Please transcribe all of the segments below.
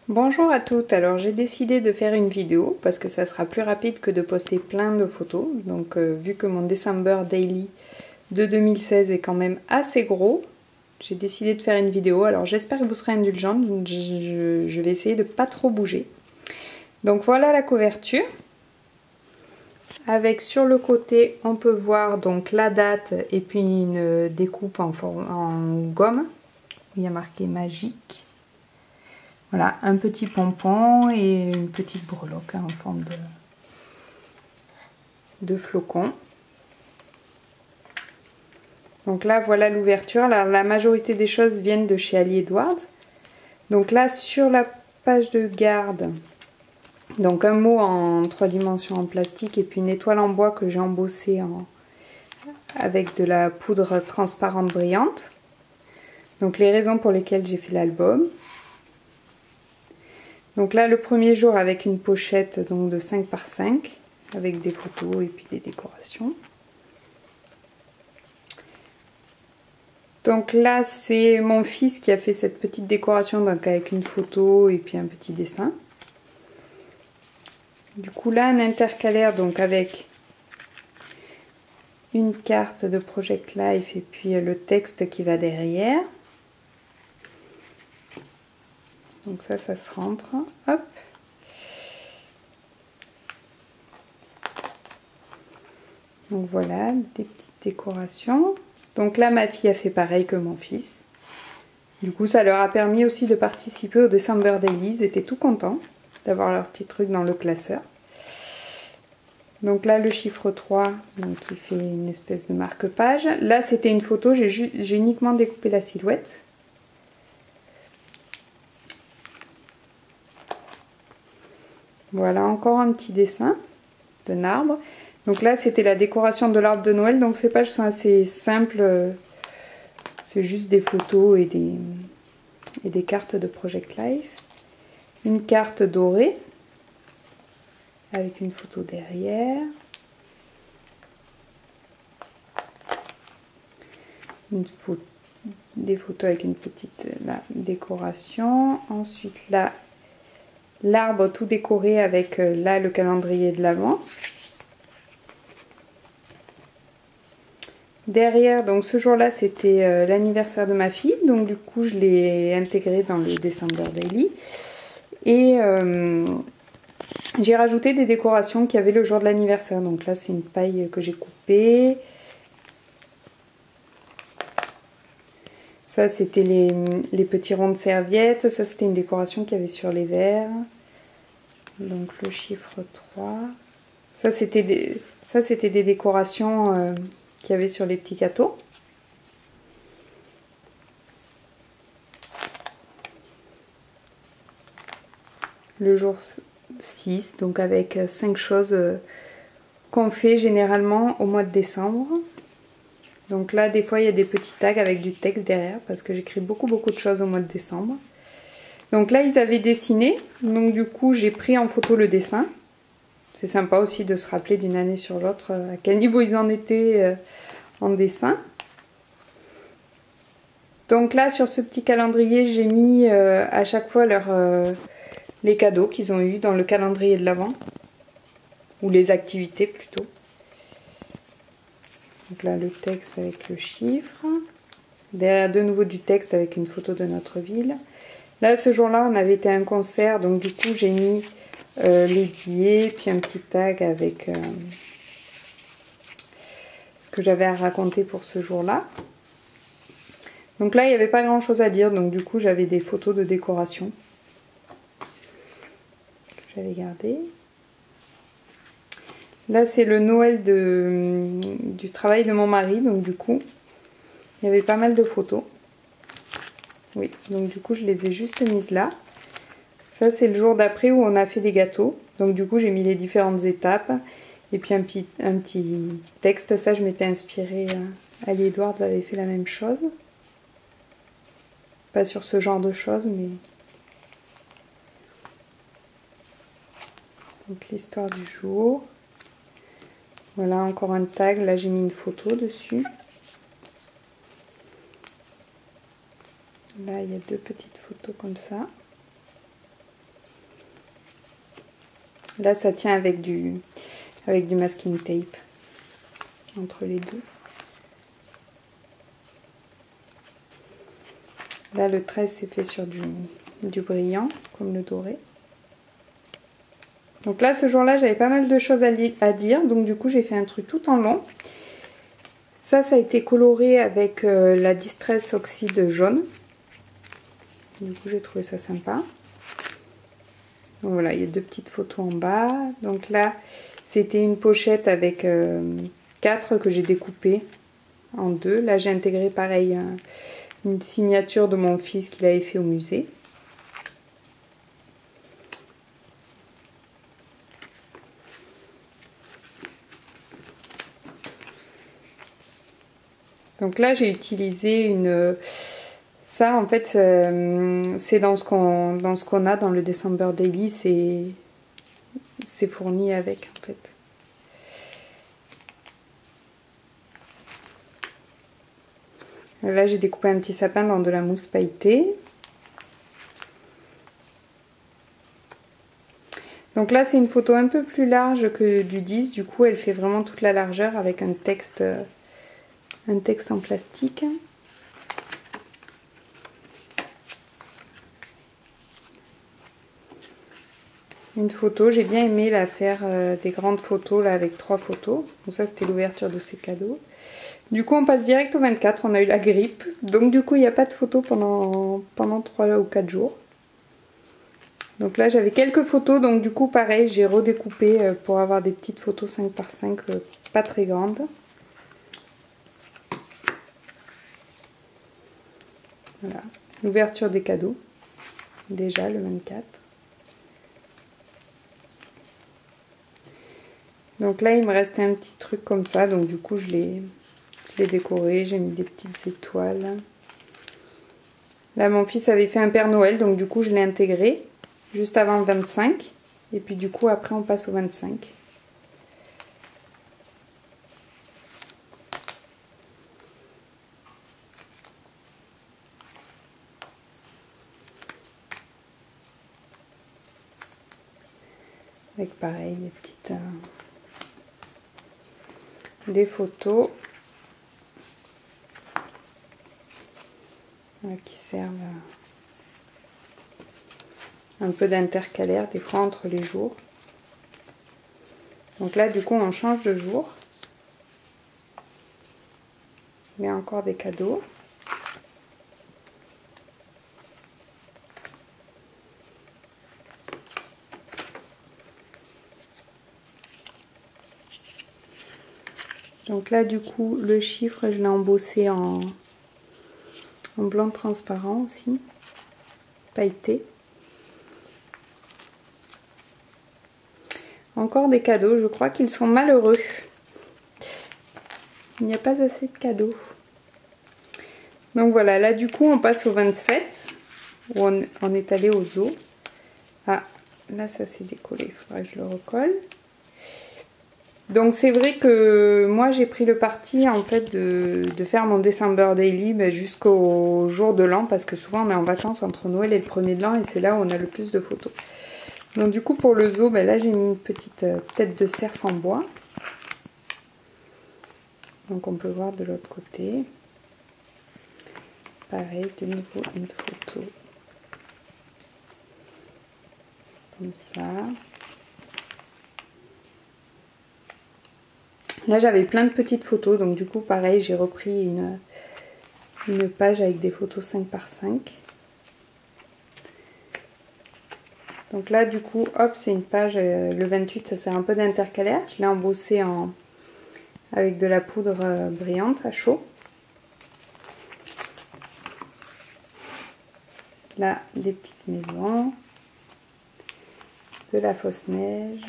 Bonjour à toutes, alors j'ai décidé de faire une vidéo parce que ça sera plus rapide que de poster plein de photos. Donc vu que mon December Daily de 2016 est quand même assez gros, j'ai décidé de faire une vidéo. Alors j'espère que vous serez indulgente, je vais essayer de pas trop bouger. Donc voilà la couverture. Avec sur le côté, on peut voir donc la date et puis une découpe en gomme. Il y a marqué magique. Voilà, un petit pompon et une petite breloque en forme de flocon. Donc là, voilà l'ouverture. Alors, la majorité des choses viennent de chez Ali Edwards. Donc là, sur la page de garde, donc un mot en 3 dimensions en plastique et puis une étoile en bois que j'ai embossée avec de la poudre transparente brillante. Donc les raisons pour lesquelles j'ai fait l'album. Donc là, le premier jour avec une pochette donc de 5 par 5 avec des photos et puis des décorations. Donc là, c'est mon fils qui a fait cette petite décoration donc avec une photo et puis un petit dessin. Du coup là, un intercalaire donc avec une carte de Project Life et puis le texte qui va derrière. Donc ça se rentre. Hop. Donc voilà, des petites décorations. Donc là, ma fille a fait pareil que mon fils. Du coup, ça leur a permis aussi de participer au December Daily. Ils étaient tout contents d'avoir leur petit truc dans le classeur. Donc là, le chiffre 3, donc, qui fait une espèce de marque-page. Là, c'était une photo, j'ai uniquement découpé la silhouette. Voilà, encore un petit dessin d'un arbre. Donc là, c'était la décoration de l'arbre de Noël. Donc ces pages sont assez simples. C'est juste des photos et des cartes de Project Life. Une carte dorée avec une photo derrière. Des photos avec une petite décoration. Ensuite là, l'arbre tout décoré avec là le calendrier de l'Avent. Derrière, donc ce jour-là, c'était l'anniversaire de ma fille, donc du coup je l'ai intégré dans le December Daily. Et j'ai rajouté des décorations qu'il y avait le jour de l'anniversaire. Donc là, c'est une paille que j'ai coupée. Ça, c'était les petits ronds de serviettes. Ça, c'était une décoration qu'il y avait sur les verres. Donc le chiffre 3. Ça, c'était des décorations qu'il y avait sur les petits gâteaux. Le jour 6, donc avec 5 choses qu'on fait généralement au mois de décembre. Donc là, des fois, il y a des petits tags avec du texte derrière parce que j'écris beaucoup de choses au mois de décembre. Donc là, ils avaient dessiné, donc du coup, j'ai pris en photo le dessin. C'est sympa aussi de se rappeler d'une année sur l'autre à quel niveau ils en étaient en dessin. Donc là, sur ce petit calendrier, j'ai mis à chaque fois les cadeaux qu'ils ont eu dans le calendrier de l'Avent. Ou les activités plutôt. Donc là, le texte avec le chiffre. Derrière, de nouveau du texte avec une photo de notre ville. Là, ce jour-là, on avait été à un concert. Donc du coup, j'ai mis les billets. Puis un petit tag avec ce que j'avais à raconter pour ce jour-là. Donc là, il n'y avait pas grand-chose à dire. Donc du coup, j'avais des photos de décoration que j'avais gardées. Là, c'est le Noël du travail de mon mari, donc du coup, il y avait pas mal de photos. Oui, donc du coup, je les ai juste mises là. Ça, c'est le jour d'après où on a fait des gâteaux. Donc du coup, j'ai mis les différentes étapes. Et puis un petit texte. Ça, je m'étais inspirée. Ali Edwards avait fait la même chose. Pas sur ce genre de choses, mais... Donc l'histoire du jour. Voilà, encore un tag. Là, j'ai mis une photo dessus. Là, il y a 2 petites photos comme ça. Là, ça tient avec du masking tape entre les deux. Là, le 13 c'est fait sur du brillant, comme le doré. Donc là, ce jour-là, j'avais pas mal de choses à dire. Donc du coup, j'ai fait un truc tout en long. Ça a été coloré avec la Distress Oxyde jaune. Du coup, j'ai trouvé ça sympa. Donc voilà, il y a 2 petites photos en bas. Donc là, c'était une pochette avec 4 que j'ai découpées en 2. Là, j'ai intégré pareil une signature de mon fils qu'il avait fait au musée. Donc là, j'ai utilisé une... Ça, en fait, c'est dans ce qu'on a dans le December Daily. C'est fourni avec, en fait. Là, j'ai découpé un petit sapin dans de la mousse pailletée. Donc là, c'est une photo un peu plus large que du 10. Du coup, elle fait vraiment toute la largeur avec un texte en plastique. Une photo, j'ai bien aimé la faire des grandes photos là avec 3 photos. Donc ça, c'était l'ouverture de ces cadeaux. Du coup, on passe direct au 24. On a eu la grippe. Donc du coup, il n'y a pas de photos pendant 3 ou 4 jours. Donc là, j'avais quelques photos. Donc du coup, pareil, j'ai redécoupé pour avoir des petites photos 5 par 5, pas très grandes. Voilà, l'ouverture des cadeaux. Déjà, le 24. Donc là, il me restait un petit truc comme ça. Donc du coup, je l'ai décoré. J'ai mis des petites étoiles. Là, mon fils avait fait un Père Noël. Donc du coup, je l'ai intégré juste avant le 25. Et puis du coup, après, on passe au 25. Avec pareil, des petites... des photos qui servent un peu d'intercalaire des fois entre les jours. Donc là, du coup, on change de jour. Il y a encore des cadeaux. Donc là, du coup, le chiffre, je l'ai embossé en blanc transparent aussi, pailleté. Encore des cadeaux, je crois qu'ils sont malheureux. Il n'y a pas assez de cadeaux. Donc voilà, là du coup, on passe au 27, où on est allé au zoo. Ah, là ça s'est décollé, il faudra que je le recolle. Donc c'est vrai que moi j'ai pris le parti en fait de faire mon December Daily jusqu'au jour de l'an, parce que souvent on est en vacances entre Noël et le 1er de l'an et c'est là où on a le plus de photos. Donc du coup pour le zoo, là j'ai mis une petite tête de cerf en bois. Donc on peut voir de l'autre côté. Pareil, de nouveau une photo. Comme ça. Là j'avais plein de petites photos, donc du coup pareil j'ai repris une page avec des photos 5 par 5. Donc là du coup hop, c'est une page, le 28 ça sert un peu d'intercalaire. Je l'ai embossé avec de la poudre brillante à chaud. Là des petites maisons, de la fausse neige.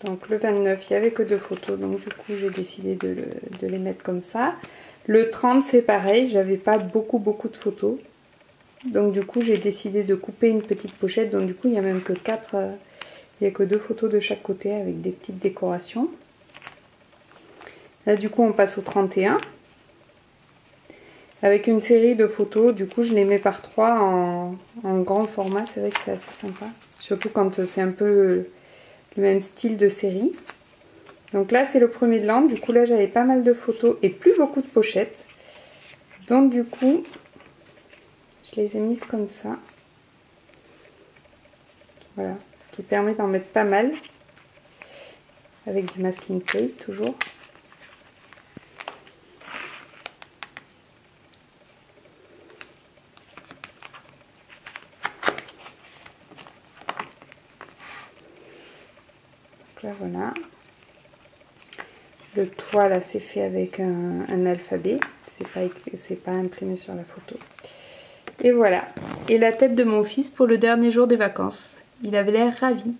Donc le 29, il n'y avait que 2 photos, donc du coup j'ai décidé de les mettre comme ça. Le 30 c'est pareil, j'avais pas beaucoup de photos. Donc du coup j'ai décidé de couper une petite pochette, donc du coup il n'y a même que 4, il n'y a que 2 photos de chaque côté avec des petites décorations. Là du coup on passe au 31. avec une série de photos. Du coup je les mets par 3 en grand format, c'est vrai que c'est assez sympa. Surtout quand c'est un peu le même style de série. Donc là c'est le premier de l'an, du coup là j'avais pas mal de photos et plus beaucoup de pochettes. Donc du coup je les ai mises comme ça. Voilà, ce qui permet d'en mettre pas mal. Avec du masking tape toujours. Donc là voilà. Le toit là c'est fait avec un alphabet. C'est pas imprimé sur la photo. Et voilà. Et la tête de mon fils pour le dernier jour des vacances. Il avait l'air ravi.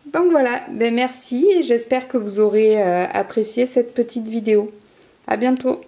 Donc voilà, ben merci et j'espère que vous aurez apprécié cette petite vidéo. À bientôt.